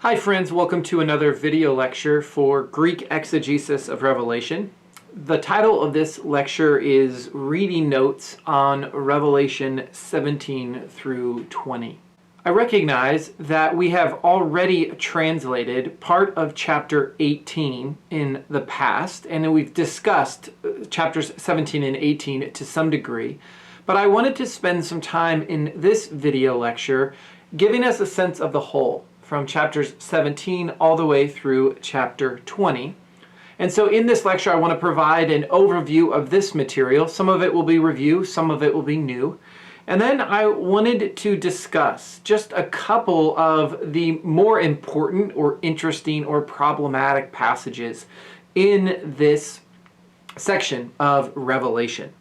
Hi friends, welcome to another video lecture for Greek exegesis of Revelation. The title of this lecture is Reading Notes on Revelation 17 through 20. I recognize that we have already translated part of chapter 18 in the past, and we've discussed chapters 17 and 18 to some degree, but I wanted to spend some time in this video lecture giving us a sense of the whole, from chapters 17 all the way through chapter 20. And so in this lecture, I want to provide an overview of this material. Some of it will be review, some of it will be new. And then I wanted to discuss just a couple of the more important or interesting or problematic passages in this section of Revelation.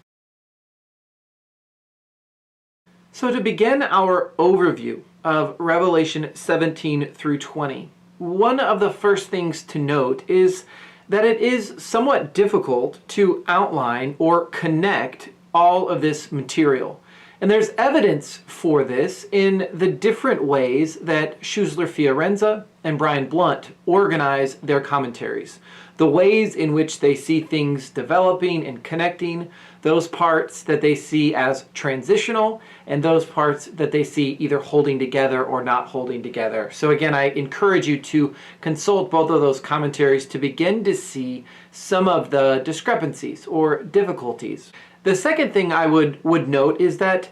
So to begin our overview of Revelation 17 through 20, one of the first things to note is that it is somewhat difficult to outline or connect all of this material. And there's evidence for this in the different ways that Schussler Fiorenza and Brian Blunt organize their commentaries. The ways in which they see things developing and connecting, those parts that they see as transitional, and those parts that they see either holding together or not holding together. So again, I encourage you to consult both of those commentaries to begin to see some of the discrepancies or difficulties. The second thing I would note is that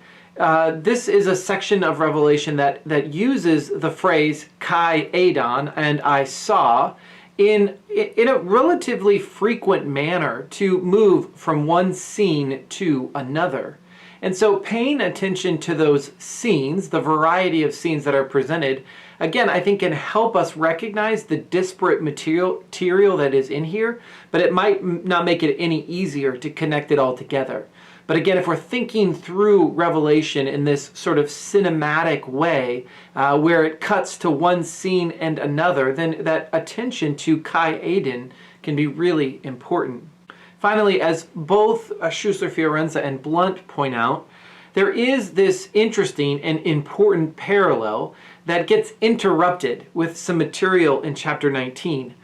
this is a section of Revelation that uses the phrase kai eidon, and I saw, in a relatively frequent manner to move from one scene to another. And so paying attention to those scenes, the variety of scenes that are presented, again, I think can help us recognize the disparate material that is in here, but it might not make it any easier to connect it all together. But again, if we're thinking through Revelation in this sort of cinematic way, where it cuts to one scene and another, then that attention to Kai Aden can be really important. Finally, as both Schussler Fiorenza and Blunt point out, there is this interesting and important parallel that gets interrupted with some material in chapter 19.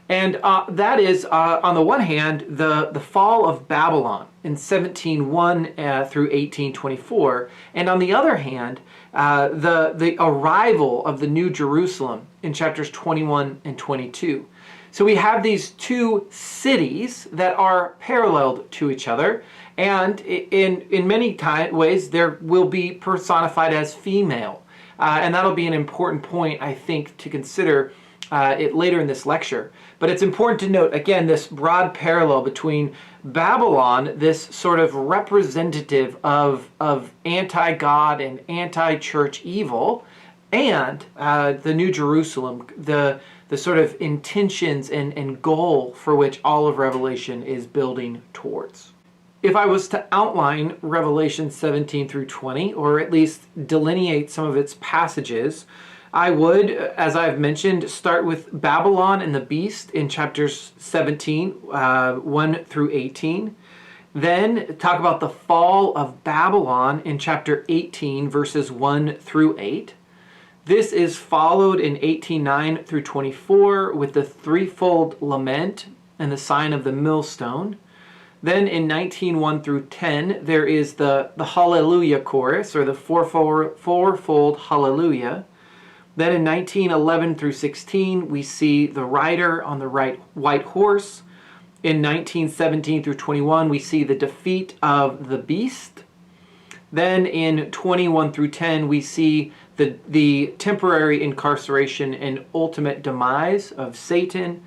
And that is, on the one hand, the fall of Babylon in 17:1 through 18:24, and on the other hand, the arrival of the New Jerusalem in chapters 21 and 22. So we have these two cities that are paralleled to each other, and in many ways there will be personified as female, and that'll be an important point, I think, to consider it later in this lecture. But it's important to note, again, this broad parallel between Babylon, this sort of representative of anti-God and anti-church evil, and the New Jerusalem, the sort of intentions and goal for which all of Revelation is building towards. If I was to outline Revelation 17 through 20, or at least delineate some of its passages, I would, as I've mentioned, start with Babylon and the Beast in chapters 17, 1 through 18. Then talk about the fall of Babylon in chapter 18, verses 1 through 8. This is followed in 18:9 through 24 with the threefold lament and the sign of the millstone. Then in 19:1 through 10, there is the Hallelujah chorus, or the fourfold Hallelujah. Then in 19:11 through 16, we see the rider on the white horse. In 19:17 through 21, we see the defeat of the beast. Then in 21 through 10, we see the temporary incarceration and ultimate demise of Satan.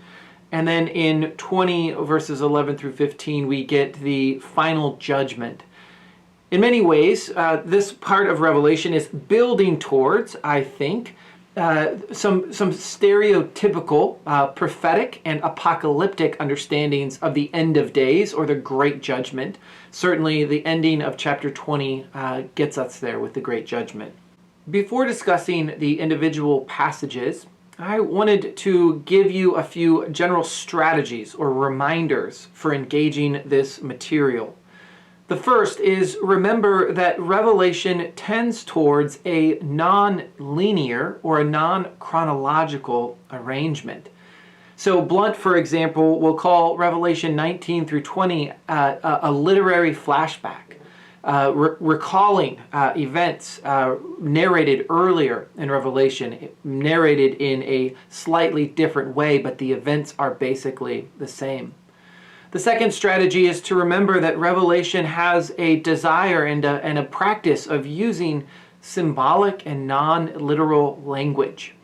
And then in 20 verses 11 through 15, we get the final judgment. In many ways, this part of Revelation is building towards, I think, some stereotypical prophetic and apocalyptic understandings of the end of days or the great judgment. Certainly the ending of chapter 20 gets us there with the great judgment. Before discussing the individual passages, I wanted to give you a few general strategies or reminders for engaging this material. The first is remember that Revelation tends towards a non-linear or a non-chronological arrangement. So Blunt, for example, will call Revelation 19 through 20 a literary flashback, recalling events narrated earlier in Revelation, narrated in a slightly different way, but the events are basically the same. The second strategy is to remember that Revelation has a desire and a practice of using symbolic and non-literal language.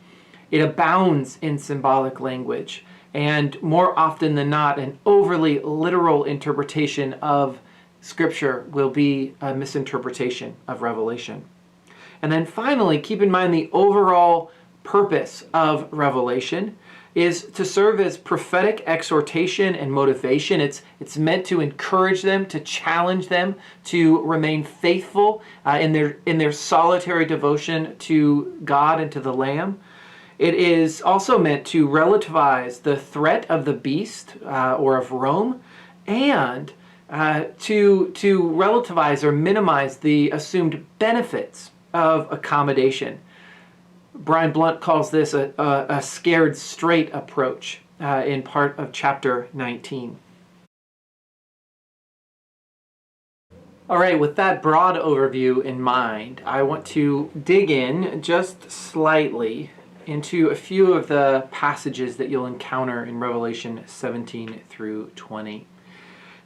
It abounds in symbolic language, and more often than not, an overly literal interpretation of Scripture will be a misinterpretation of Revelation. And then finally, keep in mind the overall purpose of Revelation is to serve as prophetic exhortation and motivation. It's meant to encourage them, to challenge them to remain faithful in their solitary devotion to God and to the Lamb. It is also meant to relativize the threat of the beast or of Rome, and to relativize or minimize the assumed benefits of accommodation. Brian Blunt calls this a scared straight approach in part of chapter 19. All right, with that broad overview in mind, I want to dig in just slightly into a few of the passages that you'll encounter in Revelation 17 through 20.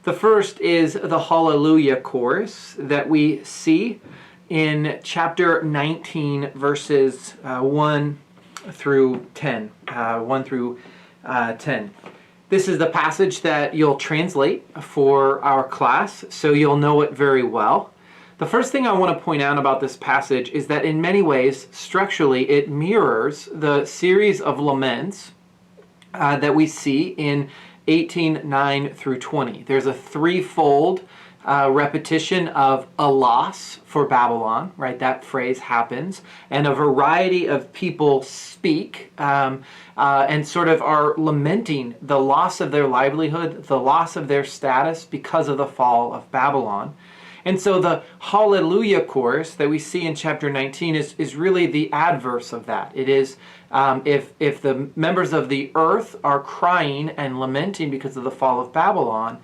The first is the Hallelujah chorus that we see in chapter 19, verses 1 through 10. 1 through 10. This is the passage that you'll translate for our class, so you'll know it very well. The first thing I want to point out about this passage is that in many ways, structurally, it mirrors the series of laments that we see in 18:9 through 20. There's a threefold repetition of a loss for Babylon, right? That phrase happens. And a variety of people speak and sort of are lamenting the loss of their livelihood, the loss of their status because of the fall of Babylon. And so the Hallelujah chorus that we see in chapter 19 is really the adverse of that. It is if the members of the earth are crying and lamenting because of the fall of Babylon,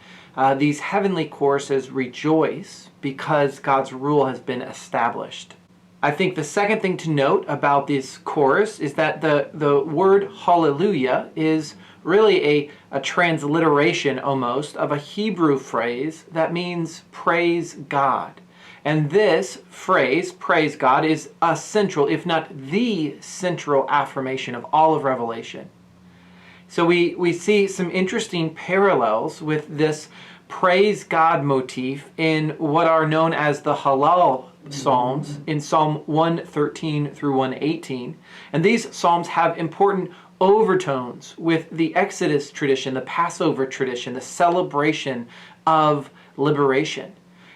these heavenly choruses rejoice because God's rule has been established. I think the second thing to note about this chorus is that the word hallelujah is really a transliteration almost of a Hebrew phrase that means praise God. And this phrase, praise God, is a central, if not the central affirmation of all of Revelation. So we see some interesting parallels with this praise God motif in what are known as the Hallel Psalms in Psalm 113 through 118. And these Psalms have important overtones with the Exodus tradition, the Passover tradition, the celebration of liberation.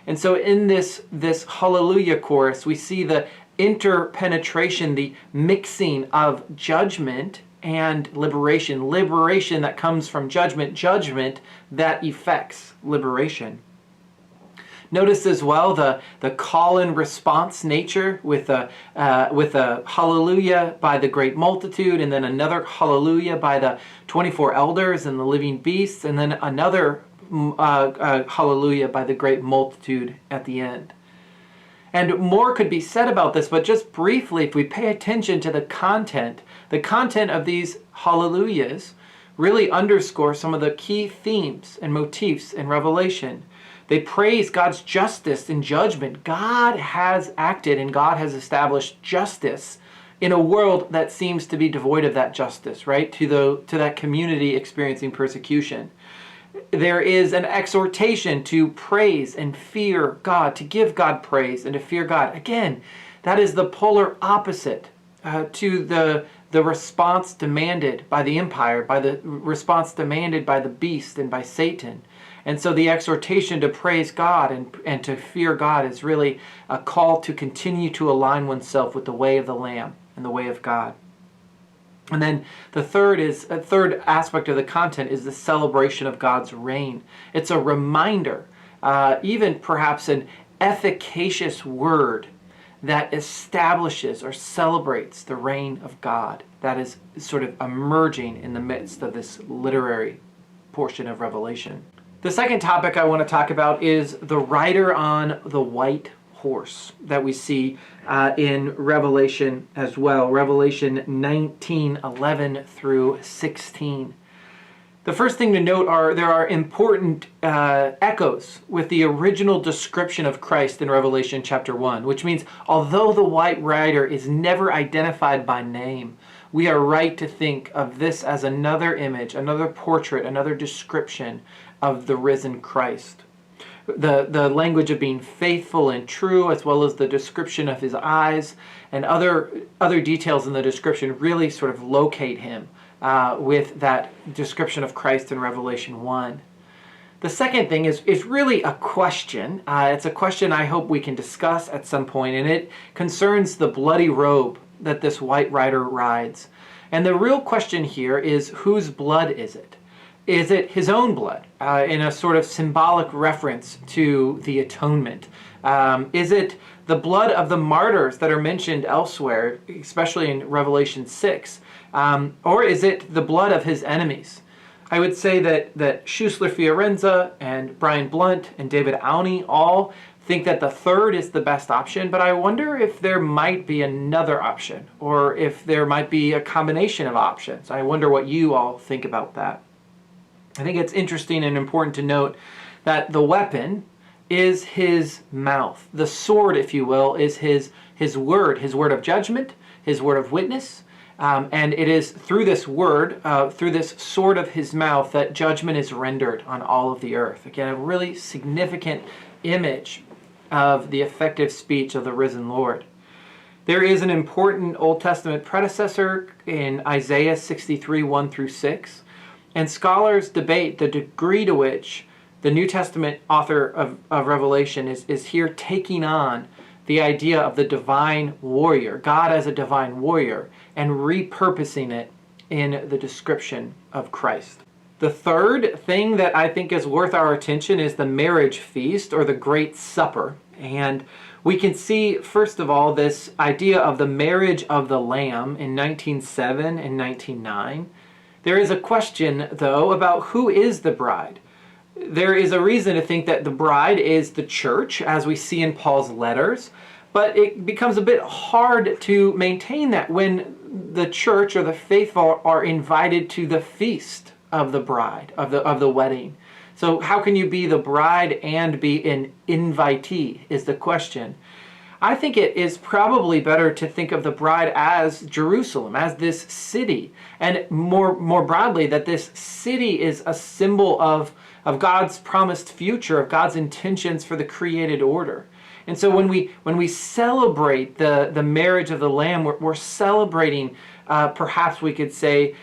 And so in this Hallelujah chorus, we see the interpenetration, the mixing of judgment and liberation. Liberation that comes from judgment, judgment that effects liberation. Notice as well the call and response nature with a hallelujah by the great multitude, and then another hallelujah by the 24 elders and the living beasts, and then another hallelujah by the great multitude at the end. And more could be said about this, but just briefly, if we pay attention to the content of these hallelujahs really underscore some of the key themes and motifs in Revelation. They praise God's justice and judgment. God has acted and God has established justice in a world that seems to be devoid of that justice, right? To that community experiencing persecution. There is an exhortation to praise and fear God, to give God praise and to fear God. Again, that is the polar opposite to the response demanded by the empire, by the response demanded by the beast and by Satan. And so the exhortation to praise God and to fear God is really a call to continue to align oneself with the way of the Lamb and the way of God. And then the third aspect of the content is the celebration of God's reign. It's a reminder even perhaps an efficacious word that establishes or celebrates the reign of God that is sort of emerging in the midst of this literary portion of Revelation. The second topic I want to talk about is the rider on the white horse that we see in Revelation as well. Revelation 19:11 through 16. The first thing to note there are important echoes with the original description of Christ in Revelation chapter 1, which means although the white rider is never identified by name, we are right to think of this as another image, another portrait, another description of the risen Christ. The language of being faithful and true, as well as the description of his eyes and other details in the description really sort of locate him with that description of Christ in Revelation 1. The second thing is really a question. It's a question I hope we can discuss at some point, and it concerns the bloody robe that this white rider rides. And the real question here is, whose blood is it? Is it his own blood, in a sort of symbolic reference to the atonement? Is it the blood of the martyrs that are mentioned elsewhere, especially in Revelation 6? Or is it the blood of his enemies? I would say that Schussler Fiorenza and Brian Blunt and David Auney all think that the third is the best option, but I wonder if there might be another option, or if there might be a combination of options. I wonder what you all think about that. I think it's interesting and important to note that the weapon is his mouth. The sword, if you will, is his word of judgment, his word of witness. And it is through this word, through this sword of his mouth, that judgment is rendered on all of the earth. Again, a really significant image of the effective speech of the risen Lord. There is an important Old Testament predecessor in Isaiah 63, 1 through 6. And scholars debate the degree to which the New Testament author of Revelation is here taking on the idea of the divine warrior, God as a divine warrior, and repurposing it in the description of Christ. The third thing that I think is worth our attention is the marriage feast, or the Great Supper. And we can see, first of all, this idea of the marriage of the Lamb in 19:7 and 19:9. There is a question, though, about who is the bride. There is a reason to think that the bride is the church, as we see in Paul's letters, but it becomes a bit hard to maintain that when the church or the faithful are invited to the feast of the bride, of the wedding. So how can you be the bride and be an invitee is the question. I think it is probably better to think of the bride as Jerusalem, as this city, and more broadly that this city is a symbol of God's promised future, of God's intentions for the created order. And so when we celebrate the marriage of the Lamb, we're celebrating, perhaps we could say,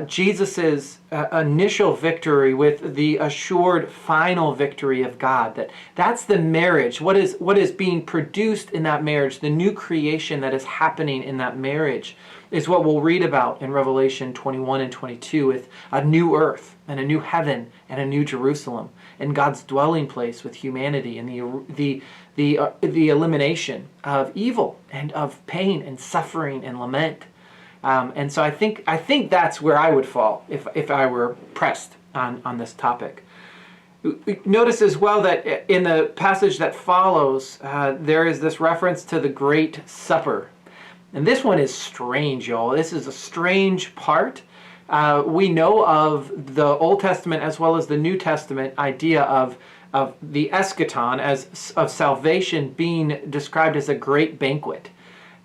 Jesus's initial victory with the assured final victory of God. That's the marriage. What is being produced in that marriage, the new creation that is happening in that marriage, is what we'll read about in Revelation 21 and 22, with a new earth and a new heaven and a new Jerusalem, and God's dwelling place with humanity, and the elimination of evil and of pain and suffering and lament. And so I think that's where I would fall if I were pressed on this topic. Notice as well that in the passage that follows, there is this reference to the Great Supper. And this one is strange, y'all. This is a strange part. We know of the Old Testament as well as the New Testament idea of the eschaton, of salvation being described as a great banquet.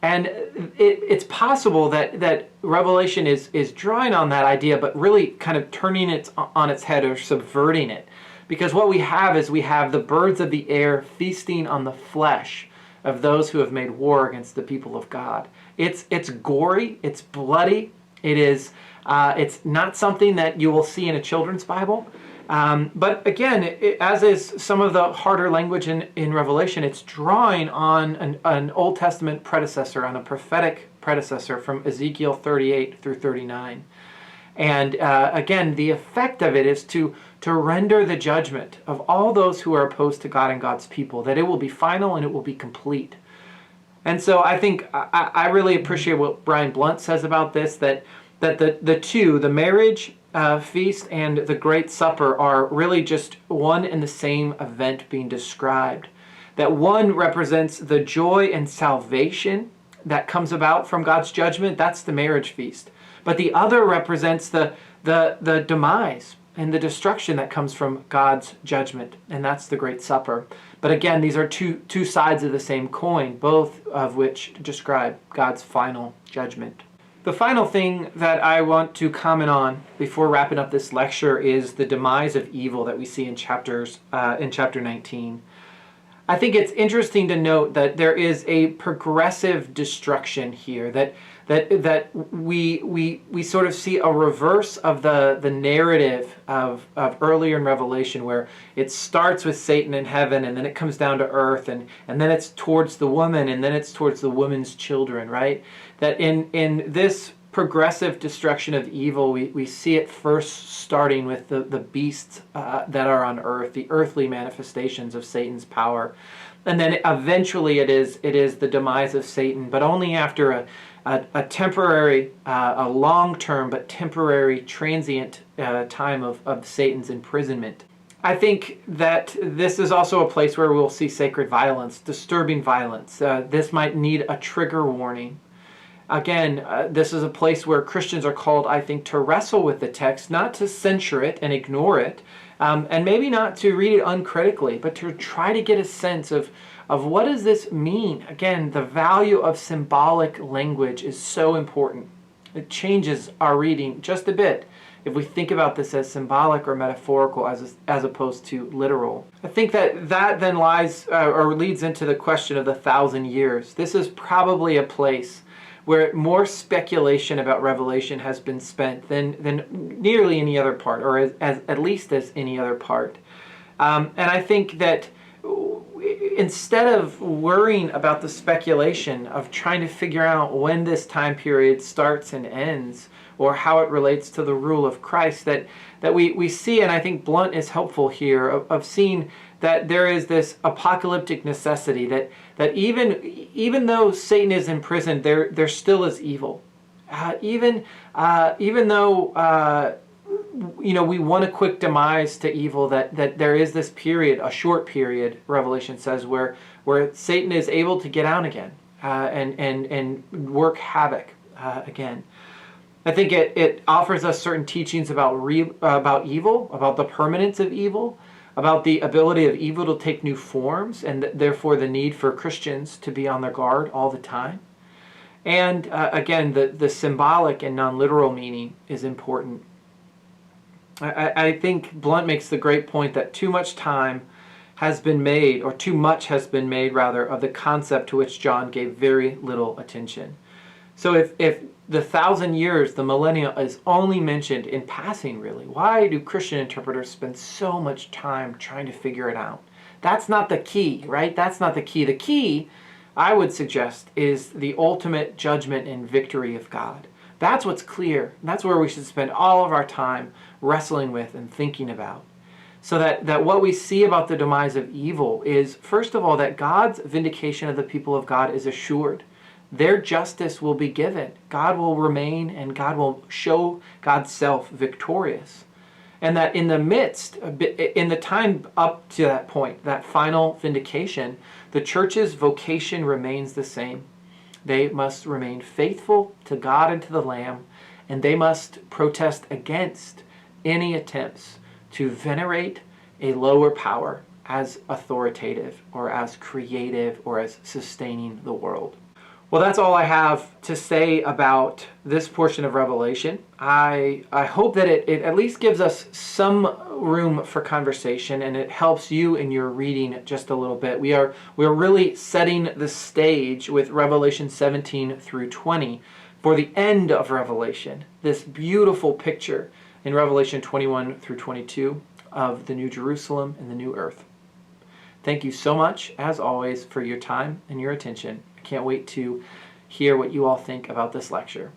And it's possible that Revelation is drawing on that idea, but really kind of turning it on its head or subverting it. Because what we have is the birds of the air feasting on the flesh of those who have made war against the people of God. It's gory, it's bloody, it's not something that you will see in a children's Bible. But again, as is some of the harder language in Revelation, it's drawing on an Old Testament predecessor, on a prophetic predecessor from Ezekiel 38 through 39. And again, the effect of it is to to render the judgment of all those who are opposed to God and God's people, that it will be final and it will be complete. And so I think I really appreciate what Brian Blunt says about this, that the two, the marriage feast and the Great Supper, are really just one and the same event being described. That one represents the joy and salvation that comes about from God's judgment. That's the marriage feast. But the other represents the demise and the destruction that comes from God's judgment, and that's the Great Supper. But again, these are two sides of the same coin, both of which describe God's final judgment. The final thing that I want to comment on before wrapping up this lecture is the demise of evil that we see in chapter 19. I think it's interesting to note that there is a progressive destruction here, that we sort of see a reverse of the narrative of earlier in Revelation, where it starts with Satan in heaven, and then it comes down to earth, and then it's towards the woman, and then it's towards the woman's children, right? That in this progressive destruction of evil, we see it first starting with the beasts that are on earth, the earthly manifestations of Satan's power. And then eventually it is the demise of Satan, but only after a temporary, a long-term but temporary, transient time of Satan's imprisonment. I think that this is also a place where we'll see sacred violence, disturbing violence. This might need a trigger warning. Again, this is a place where Christians are called, I think, to wrestle with the text, not to censure it and ignore it, and maybe not to read it uncritically, but to try to get a sense of what does this mean. Again, the value of symbolic language is so important. It changes our reading just a bit if we think about this as symbolic or metaphorical as opposed to literal. I think that then lies or leads into the question of the 1,000 years. This is probably a place where more speculation about Revelation has been spent than nearly any other part, or at least as any other part. And I think that instead of worrying about the speculation of trying to figure out when this time period starts and ends, or how it relates to the rule of Christ, that we see, and I think Blunt is helpful here, of seeing that there is this apocalyptic necessity, that even though Satan is imprisoned, there still is evil. Even though we want a quick demise to evil, that there is this period, a short period, Revelation says, where Satan is able to get out again and work havoc again. I think it offers us certain teachings about evil, about the permanence of evil, about the ability of evil to take new forms, and therefore the need for Christians to be on their guard all the time. And again, the symbolic and non-literal meaning is important. I think Blunt makes the great point that too much has been made, of the concept to which John gave very little attention. So if the 1,000 years, the millennia, is only mentioned in passing, really, why do Christian interpreters spend so much time trying to figure it out? That's not the key, right? That's not the key. The key, I would suggest, is the ultimate judgment and victory of God. That's what's clear. That's where we should spend all of our time wrestling with and thinking about. So that what we see about the demise of evil is, first of all, that God's vindication of the people of God is assured. Their justice will be given. God will remain, and God will show God's self victorious. And that in the midst, in the time up to that point, that final vindication, the church's vocation remains the same. They must remain faithful to God and to the Lamb, and they must protest against any attempts to venerate a lower power as authoritative or as creative or as sustaining the world. Well, that's all I have to say about this portion of Revelation. I hope that it at least gives us some room for conversation, and it helps you in your reading just a little bit. We're really setting the stage with Revelation 17 through 20 for the end of Revelation, this beautiful picture in Revelation 21 through 22 of the New Jerusalem and the New Earth. Thank you so much, as always, for your time and your attention. I can't wait to hear what you all think about this lecture.